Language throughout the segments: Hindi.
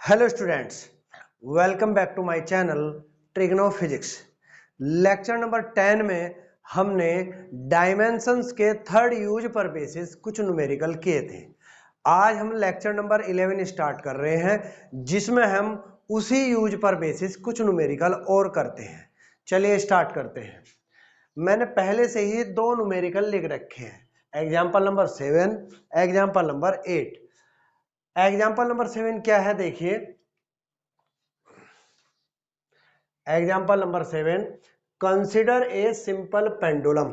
Hello students, welcome back to my channel Trigno physics. Lecture number 10 में हमने डायमेंशंस के थर्ड यूज पर बेसिस कुछ न्यूमेरिकल किए थे। आज हम लेक्चर नंबर 11 स्टार्ट कर रहे हैं, जिसमें हम उसी यूज पर बेसिस कुछ न्यूमेरिकल और करते हैं। चलिए स्टार्ट करते हैं। मैंने पहले से ही दो न्यूमेरिकल लिख रखे हैं, example number 7, example number 8। Example number 7 क्या है, देखिए। Example number 7, consider a simple pendulum.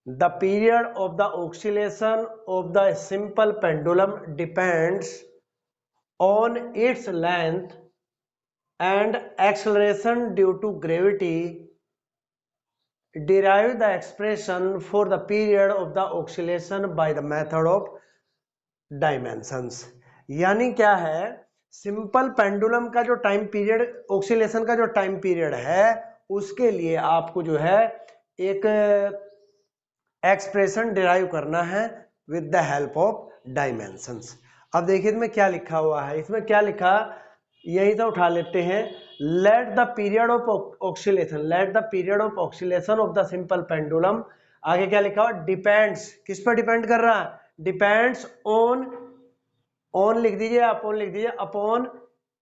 The period of the oscillation of the simple pendulum depends on its length and acceleration due to gravity. Derive the expression for the period of the oscillation by the method of dimensions. यानी क्या है, सिंपल पेंडुलम का जो टाइम पीरियड, ऑक्सीलेशन का जो टाइम पीरियड है, उसके लिए आपको जो है एक एक्सप्रेशन डिराइव करना है with the help of dimensions. अब देखिए इसमें क्या लिखा हुआ है, इसमें क्या लिखा, यही से उठा लेते हैं। Let the period of oscillation, let the period of oscillation of the simple pendulum. आगे क्या लिखा हुआ, डिपेंड्स, किस पर डिपेंड कर रहा है, डिपेंड्स ऑन लिख दीजिए, अपॉन लिख दीजिए, अपॉन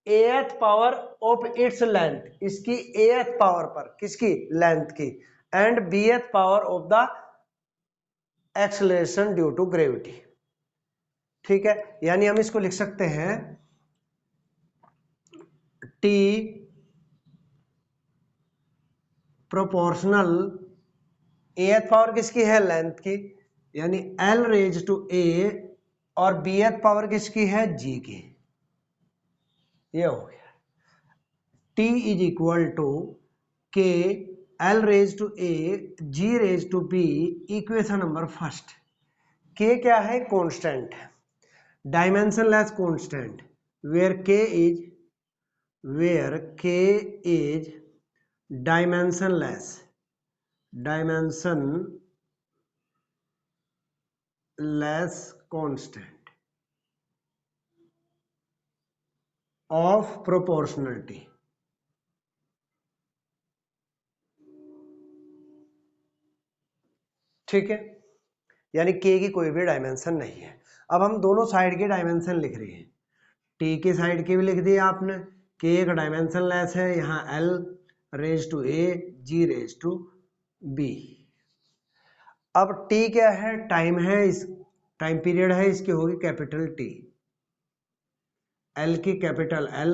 एथ पावर ऑफ इट्स लेंथ, इसकी एथ पावर पर, किसकी, लेंथ की, and b th power of the acceleration due to gravity. ठीक है, यानी हम इसको लिख सकते हैं टी प्रोपोर्शनल, एथ पावर किसकी है, लेंथ की, यानी एल रेज टू ए, और बी एथ पावर किसकी है, जी की। ये हो गया, t is equal to k l raise to a g raise to b, equation number first. K क्या है, कांस्टेंट है, dimensionless constant, where k is dimensionless constant of proportionality। ठीक है, यानी के की कोई भी डायमेंशन नहीं है। अब हम दोनों साइड के डायमेंशन लिख रहे हैं, टी के साइड के भी लिख दिया आपने, के एक डायमेंशन लेस है, यहाँ l raise to a g raise to b. अब टी क्या है, टाइम है, इस टाइम पीरियड है, इसकी होगी कैपिटल टी, एल की कैपिटल एल,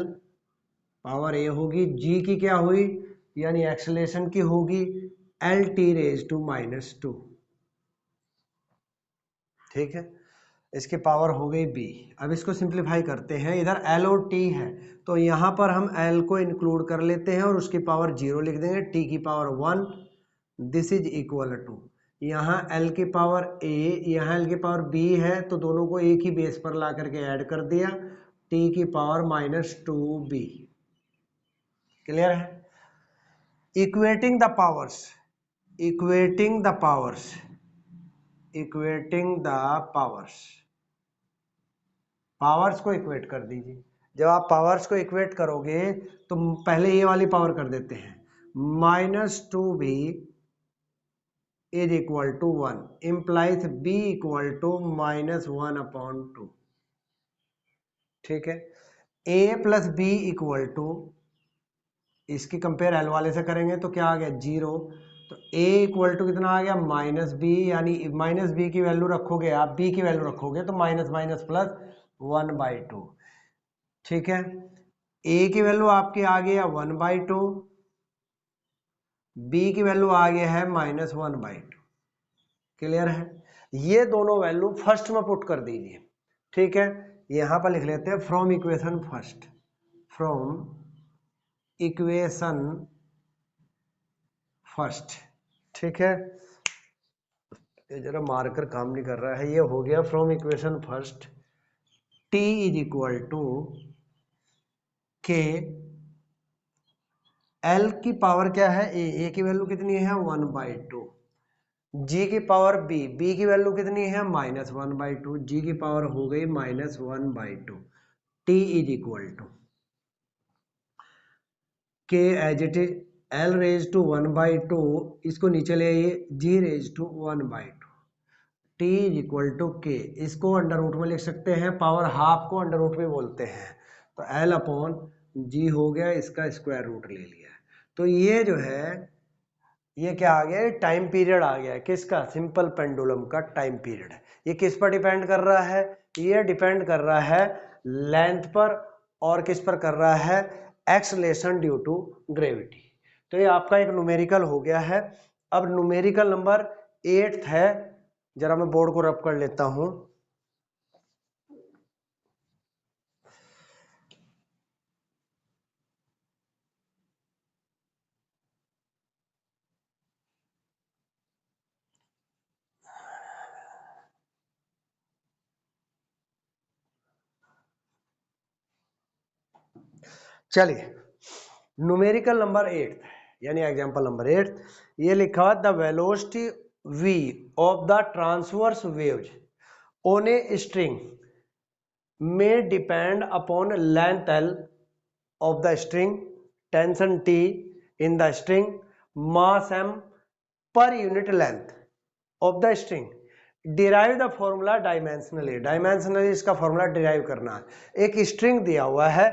पावर ए होगी, जी की क्या हुई, यानी एक्सेलरेशन की होगी एल टी रेज टू -2। ठीक है, इसकी पावर हो गई बी। अब इसको सिंप्लीफाई करते हैं, इधर एल और टी है, तो यहाँ पर हम एल को इंक्लूड कर लेते हैं और उसकी पावर 0 लिख देंगे, टी की power 1, this is equal to, यहाँ एल की पावर ए, यहाँ एल की पावर बी है, तो दोनों को एक ही बेस पर ला करके ऐड कर दिया, टी की पावर -2b। क्लियर है, equating the powers, equating the powers, equating the powers, powers को इक्वेट कर दीजिए। जब आप पावर्स को इक्वेट करोगे तो पहले ये वाली पावर कर देते हैं, -2b is equal to 1, implies b equal to -1/2। ठीक है, a plus b equal to, इसकी कंपेयर एल वाले से करेंगे तो क्या आ गया, 0, तो a इक्वल टू कितना आ गया, -b, यानी -b की वैल्यू रखोगे आप, b की वैल्यू रखोगे तो माइनस माइनस प्लस 1/2। ठीक है, a की वैल्यू आपकी आ गया 1/2, b की वैल्यू आ गया है -1/2। क्लियर है, ये दोनों वैल्यू फर्स्ट में पुट कर दीजिए। ठीक है, यहां पर लिख लेते हैं from equation first, from equation first. ठीक है, ये जरा मार्कर काम नहीं कर रहा है, ये हो गया from equation first, t is equal to k, l की पावर क्या है, a की वैल्यू कितनी है 1/2, g की पावर b की वैल्यू कितनी है -1/2, g की पावर हो गई -1/2, T is equal to K as it is L raise to 1/2, इसको नीचे ले आइए, G raise to 1/2, T is equal to K, इसको अंडर रूट में लिख सकते हैं, पावर हाफ को अंडर रूट में बोलते हैं, तो एल अपॉन जी हो गया, इसका स्क्वायर रूट ले लिया। तो ये जो है ये क्या आ गया, टाइम पीरियड आ गया है, किसका, सिंपल पेंडुलम का टाइम पीरियड है। ये किस पर डिपेंड कर रहा है, ये डिपेंड कर रहा है लेंथ पर, और किस पर कर रहा है, एक्सलेशन ड्यू टू ग्रेविटी। तो ये आपका एक न्यूमेरिकल हो गया है। अब न्यूमेरिकल नंबर 8 है, जरा मैं बोर्ड को रब कर लेता हूं। चलिए, न्यूमेरिकल नंबर 8 यानी एग्जांपल नंबर 8, ये लिखा हुआ the velocity v of the transverse waves on a string may depend upon length L of the string, tension T in the string, mass M per unit length of the string. Derive the formula dimensionally, dimensionally इसका फॉर्मूला डिराइव करना है। एक स्ट्रिंग दिया हुआ है,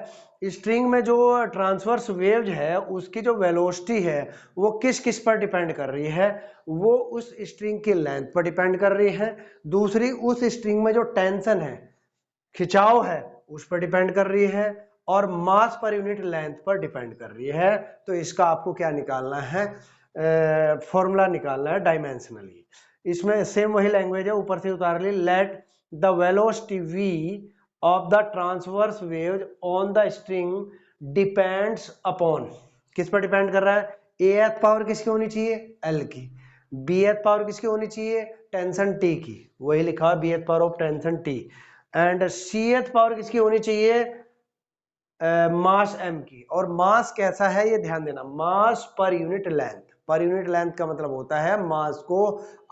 स्ट्रिंग में जो ट्रांसवर्स वेव्स है उसकी जो वेलोसिटी है वो किस किस पर डिपेंड कर रही है, वो उस स्ट्रिंग की लेंथ पर डिपेंड कर रही है, दूसरी उस स्ट्रिंग में जो टेंशन है, खिंचाव है, उस पर डिपेंड कर रही है, और मास पर यूनिट लेंथ पर डिपेंड कर रही है। तो इसका आपको क्या निकालना है, फॉर्मूला निकालना है डायमेंशनली। इसमें सेम वही लैंग्वेज है, ऊपर से उतार ली, let the velocity v of the transverse wave on the string depends upon, किस पर डिपेंड कर रहा है, एथ पावर किसकी होनी चाहिए, एल की, बी एथ पावर किसकी होनी चाहिए, टेंशन टी की, वही लिखा b th power of tension T, and c th power किसकी होनी चाहिए, मास एम की। और मास कैसा है ये ध्यान देना, mass per unit length, per unit length का मतलब होता है मास को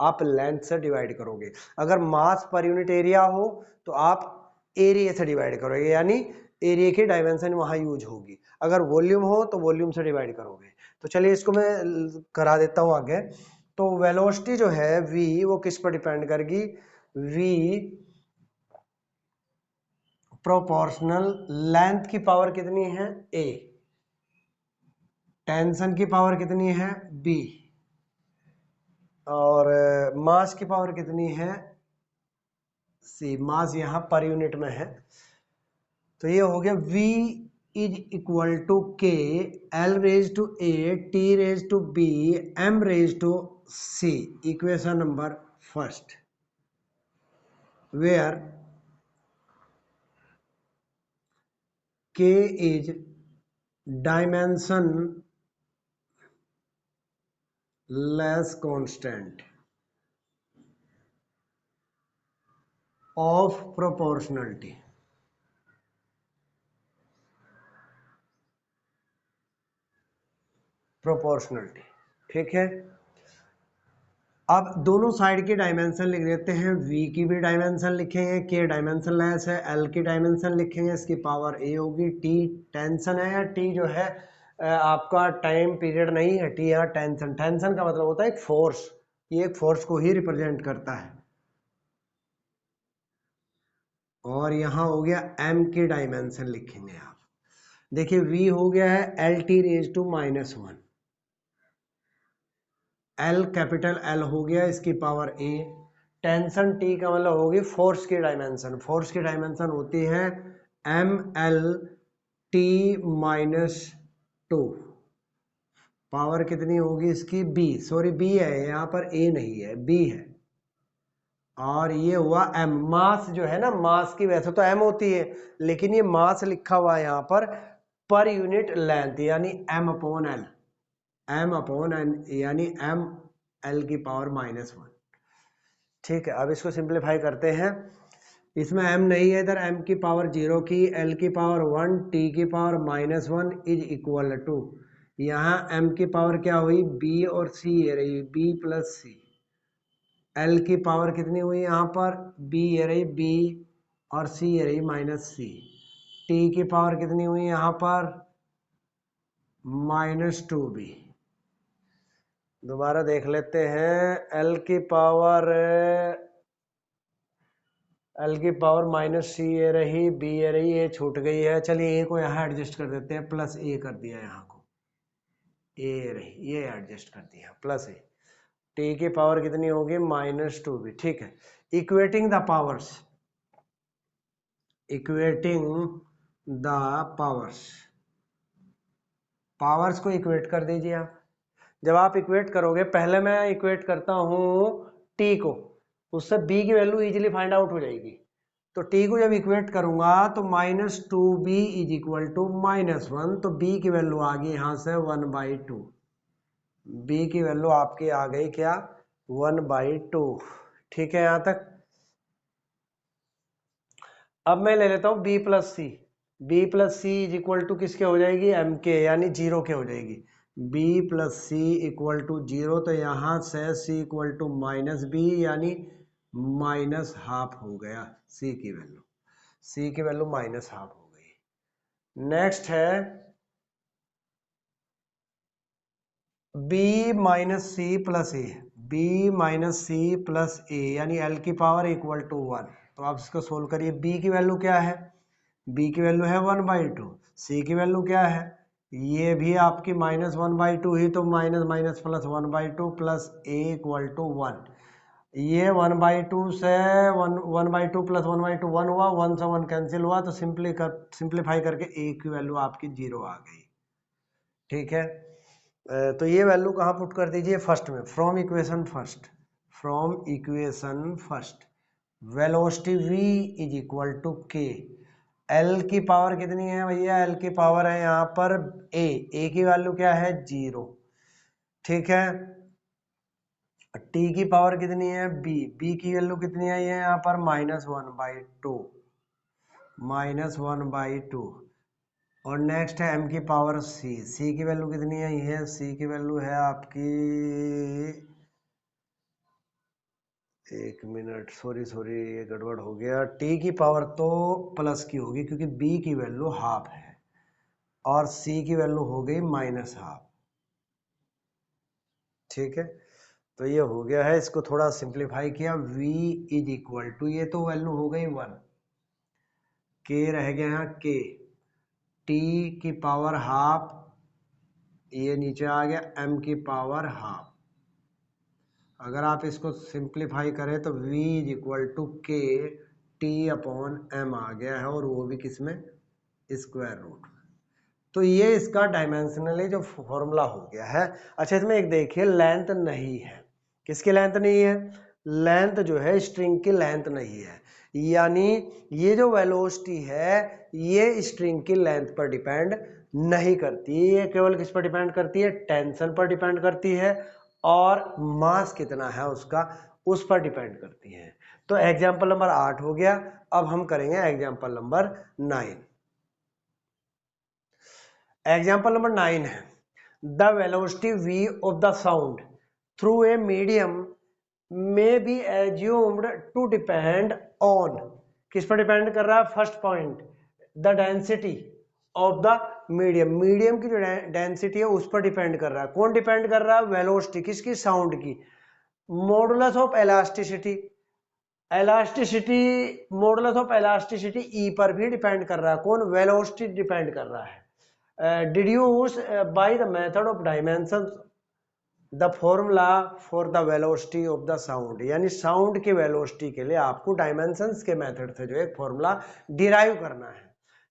आप लेंथ से डिवाइड करोगे। अगर मास पर यूनिट एरिया हो तो आप एरिया से डिवाइड करोगे, यानी एरिया की डायमेंशन वहां यूज होगी। अगर वॉल्यूम हो तो वॉल्यूम से डिवाइड करोगे। तो चलिए इसको मैं करा देता हूं आगे। तो वेलोसिटी जो है v वो किस पर डिपेंड करेगी, v प्रोपोर्शनल लेंथ की पावर कितनी है a, टेंशन की पावर कितनी है b, और मास की पावर कितनी है c, मास यहां पर यूनिट में है। तो ये हो गया v is equal to k l raise to a t raise to b m raise to c, equation number first, where k is dimension less constant of proportionality। Proportionality, ठीक है। अब दोनों साइड की डायमेंशन लिख देते हैं, v की भी डायमेंशन लिखेंगे, k डायमेंशन लेस है, l की डायमेंशन लिखेंगे, इसकी पावर a होगी, t टेंशन है, या t जो है आपका टाइम पीरियड नहीं है, t यहाँ टेंशन, टेंशन का मतलब होता है एक फोर्स, ये एक फोर्स को ही रिप्रेजेंट करता है। और यहाँ हो गया m की डायमेंशन लिखेंगे आप, देखिए v हो गया है L T raise to -1, l capital l हो गया इसकी पावर a, टेंशन t का मतलब होगी फोर्स की डायमेंशन, फोर्स की डायमेंशन होती है एम एल टी -2, पावर कितनी होगी इसकी b, सॉरी b है यहाँ पर a नहीं है, b है, और ये हुआ m, मास जो है ना, मास की वैसे तो m होती है, लेकिन ये मास लिखा हुआ है यहाँ पर यूनिट लेंथ, यानी m upon l, m upon n, यानी m l की पावर -1, ठीक है। अब इसको सिंप्लीफाई करते हैं, इसमें m नहीं है इधर, m की पावर 0 की, l की पावर 1, t की पावर -1 इज इक्वल टू, यहाँ m की पावर क्या हुई b और c ये रही b प्लस c, l की पावर कितनी हुई यहाँ पर b ये रही b और c ये रही -c, टी की पावर कितनी हुई यहाँ पर -2b। दोबारा देख लेते हैं, एल की पावर -c ए रही, b ए रही, ये छूट गई है। चलिए ए को यहाँ एडजस्ट कर देते हैं, प्लस ए कर दिया यहाँ को, ए रही, ये एडजस्ट कर दिया प्लस ए। टी की पावर कितनी होगी -2b। ठीक है, equating the powers, equating the powers, powers को इक्वेट कर दीजिए आप। जब आप इक्वेट करोगे, पहले मैं इक्वेट करता हूं टी को, उससे बी की वैल्यू इजीली फाइंड आउट हो जाएगी। तो टी को जब इक्वेट करूंगा तो -2b इज इक्वल टू -1, तो बी की वैल्यू आ गई यहां से 1/2। बी की वैल्यू आपकी आ गई क्या 1/2। ठीक है यहां तक। अब मैं ले लेता हूं b plus c. b plus c is equal to किसके हो जाएगी एम के, यानी 0 के हो जाएगी। b plus c equal to 0, तो यहां से c इक्वल टू -b, यानी -12 हो गया c की वैल्यू। c की वैल्यू -12 हो गई। नेक्स्ट है b माइनस सी प्लस ए, b माइनस सी प्लस ए, यानी l की पावर इक्वल टू 1। तो आप इसको सोल्व करिए। b की वैल्यू क्या है, b की वैल्यू है 1/2, c की वैल्यू क्या है, ये भी आपकी -1/2 ही, तो minus minus plus 1/2 plus a equal to 1। ये 1/2 से 1/2 प्लस 1/2 1 हुआ, 1 से 1 कैंसिल हुआ, तो सिंप्लीफाई करके a की वैल्यू आपकी 0 आ गई। ठीक है, तो ये वैल्यू कहाँ पुट कर दीजिए फर्स्ट में, from equation first, from equation first velocity v is equal to k. L की पावर कितनी है भैया, एल की पावर है यहाँ पर ए की वैल्यू क्या है 0। ठीक है, टी की पावर कितनी है बी की वैल्यू कितनी है, ये यहाँ पर -1/2, -1/2। और नेक्स्ट है m की पावर c की वैल्यू कितनी है, ये c की वैल्यू है आपकी, एक मिनट, सॉरी ये गड़बड़ हो गया। t की पावर तो प्लस की होगी क्योंकि b की वैल्यू हाफ है, और c की वैल्यू हो गई -12। ठीक है, तो ये हो गया है, इसको थोड़ा सिंप्लीफाई किया, v इज इक्वल टू, ये तो वैल्यू हो गई 1, k रह गया यहाँ k, t की पावर हाफ, ये नीचे आ गया m की पावर हाफ। अगर आप इसको सिंप्लीफाई करें तो v इज इक्वल टू के टी अपॉन एम आ गया है, और वो भी किसमें स्क्वायर रूट। तो ये इसका डायमेंशनली जो फॉर्मूला हो गया है। अच्छा, इसमें एक देखिए लेंथ नहीं है, किसकी लेंथ नहीं है, लेंथ जो है स्ट्रिंग की लेंथ नहीं है, यानी ये जो वेलोसिटी है ये स्ट्रिंग की लेंथ पर डिपेंड नहीं करती, ये केवल किस पर डिपेंड करती है, टेंशन पर डिपेंड करती है, और मास कितना है उसका उस पर डिपेंड करती है। तो एग्जाम्पल नंबर 8 हो गया। अब हम करेंगे एग्जाम्पल नंबर 9। एग्जाम्पल नंबर 9 है, the velocity v of the sound through a medium में be assumed to depend on, किस पर डिपेंड कर रहा है, first point the density of the medium, medium की जो डेंसिटी है उस पर डिपेंड कर रहा है। कौन डिपेंड कर रहा है, वेलोसिटी किसकी, साउंड की। Modulus of elasticity, elasticity, modulus of elasticity E पर भी डिपेंड कर रहा है, कौन, वेलोसिटी डिपेंड कर रहा है। Deduce by the method of dimension the formula for the velocity of the sound, यानी साउंड की वेलोसिटी के लिए आपको डायमेंशंस के मेथड से जो एक फॉर्मूला डिराइव करना है।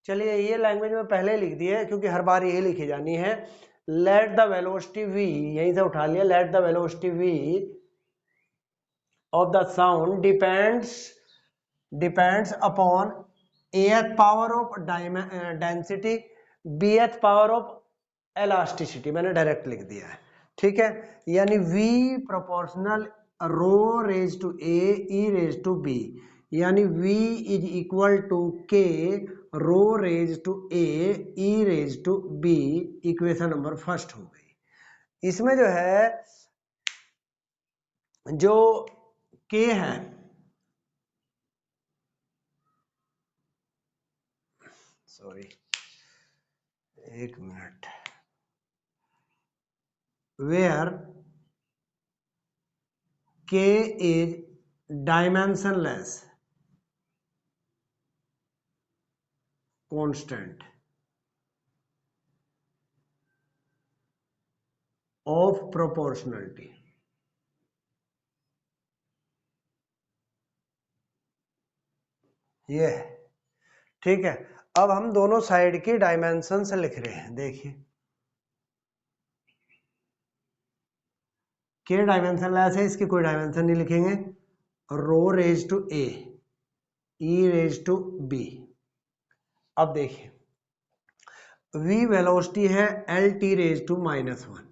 चलिए, ये लैंग्वेज में पहले लिख दी है क्योंकि हर बार ये लिखी जानी है। लेट द वेलोसिटी v, यहीं से उठा लिया, late the velocity v of the sound depends upon ath power of density, bth power of elasticity, मैंने डायरेक्ट लिख दिया है। ठीक है, यानी v proportional rho raise to a e raise to b, यानी v is equal to k rho raise to a e raise to b। Equation number first हो गई। इसमें जो है जो k है, सॉरी, एक minute, where k is dimensionless constant of proportionality। ये है, ठीक है। अब हम दोनों साइड की डायमेंशंस लिख रहे हैं। देखिए, के डायमेंशनलेस है, इसकी कोई डायमेंशन नहीं लिखेंगे। Rho raise to a, E raise to b. अब देखिए, v वेलोसिटी है L T raise to -1।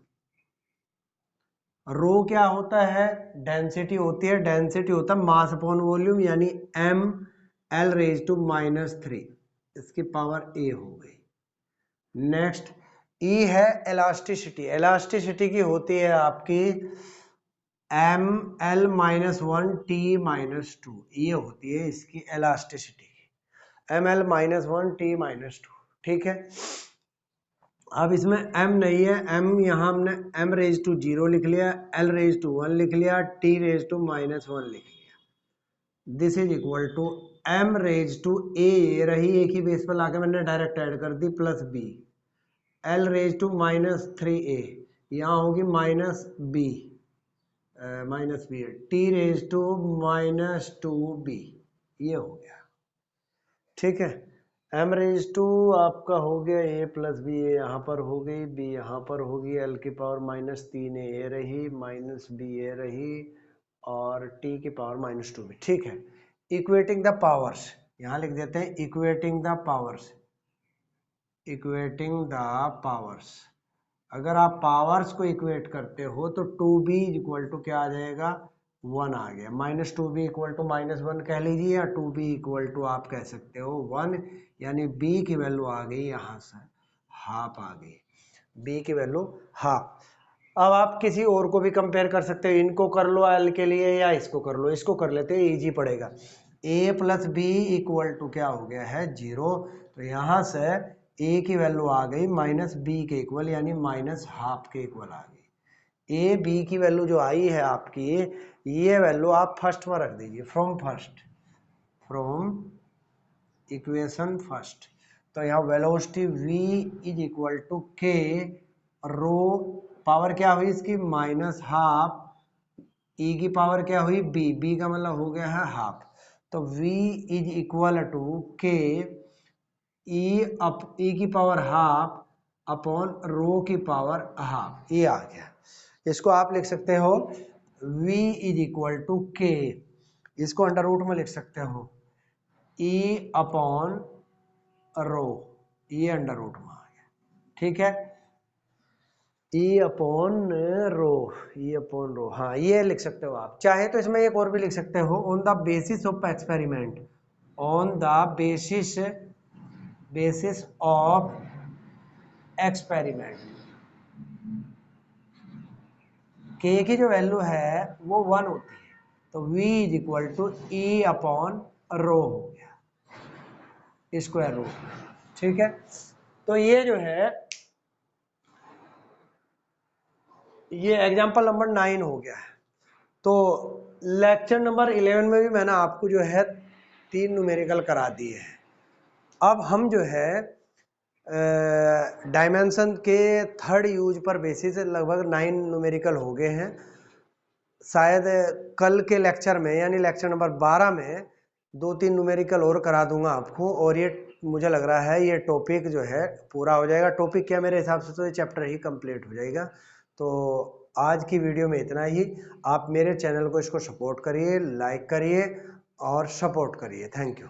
Rho क्या होता है? डेंसिटी होती है। डेंसिटी होता है मास अपॉन वॉल्यूम, यानी m l रेज टू -3, इसकी पावर a हो गई। नेक्स्ट, E है इलास्टिसिटी। इलास्टिसिटी की होती है आपकी m l -1 t -2, ये होती है इसकी इलास्टिसिटी, m l -1 t -2, ठीक है। अब इसमें m नहीं है, m यहाँ हमने m रेज टू 0 लिख लिया, l रेज टू 1 लिख लिया, t रेज टू -1 लिख लिया। This is equal to m raise to a, ये रही, एक ही बेस पर लाके मैंने डायरेक्ट ऐड कर दी, plus b, l raise to -3a, यहाँ होगी -b, t raise to -2b, ये हो गया, ठीक है। m रेज टू आपका हो गया a प्लस बी, ए यहाँ पर हो गई, b यहाँ पर होगी, l की पावर -3 a रही, -b a रही, और t की पावर -2b, ठीक है। इक्वेटिंग द पावर्स, यहाँ लिख देते हैं equating the powers. Equating the powers, अगर आप पावर्स को इक्वेट करते हो तो 2b इक्वल टू क्या आ जाएगा? 1 आ गया। -2b इक्वल टू -1 कह लीजिए, या 2b इक्वल टू आप कह सकते हो 1, यानी b की वैल्यू आ गई यहाँ से हाफ आ गई, b की वैल्यू हाफ। अब आप किसी और को भी कंपेयर कर सकते हो, इनको कर लो l के लिए, या इसको कर लो, इसको कर लेते हैं, इजी पड़ेगा। a plus b equal to क्या हो गया है? 0। तो यहाँ से a की वैल्यू आ गई -b के इक्वल, यानी -हाफ के इक्वल आ गई। a b की वैल्यू जो आई है आपकी, ये वैल्यू आप फर्स्ट में रख दीजिए, फ्रॉम इक्वेशन फर्स्ट। तो यहाँ velocity v is equal to k, rho power क्या हुई इसकी? -हाफ, e की पावर क्या हुई? b का मतलब हो गया है हाफ। तो v is equal to k e की पावर हाफ अपॉन रो की पावर हाफ, ये आ गया। इसको आप लिख सकते हो v is equal to k, इसको अंडर रूट में लिख सकते हो e अपॉन रो, ये अंडर रूट में आ गया, ठीक है। e अपॉन रो, हाँ ये लिख सकते हो आप। चाहे तो इसमें एक और भी लिख सकते हो, on the basis of experiment, on the basis of experiment, k की जो वैल्यू है वो 1 होती है, तो v is equal to e upon rho हो गया, स्क्वायर रूट, ठीक है। तो ये जो है, ये एग्जाम्पल नंबर 9 हो गया है। तो लेक्चर नंबर 11 में भी मैंने आपको जो है 3 न्यूमेरिकल करा दिए हैं। अब हम जो है डायमेंशन के थर्ड यूज पर बेसिस लगभग 9 न्यूमेरिकल हो गए हैं। शायद कल के लेक्चर में, यानी लेक्चर नंबर 12 में 2-3 न्यूमेरिकल और करा दूंगा आपको, और ये मुझे लग रहा है ये टॉपिक जो है पूरा हो जाएगा। टॉपिक क्या, मेरे हिसाब से तो ये चैप्टर ही कंप्लीट हो जाएगा। तो आज की वीडियो में इतना ही। आप मेरे चैनल को इसको सपोर्ट करिए, लाइक करिए और सपोर्ट करिए। Thank you.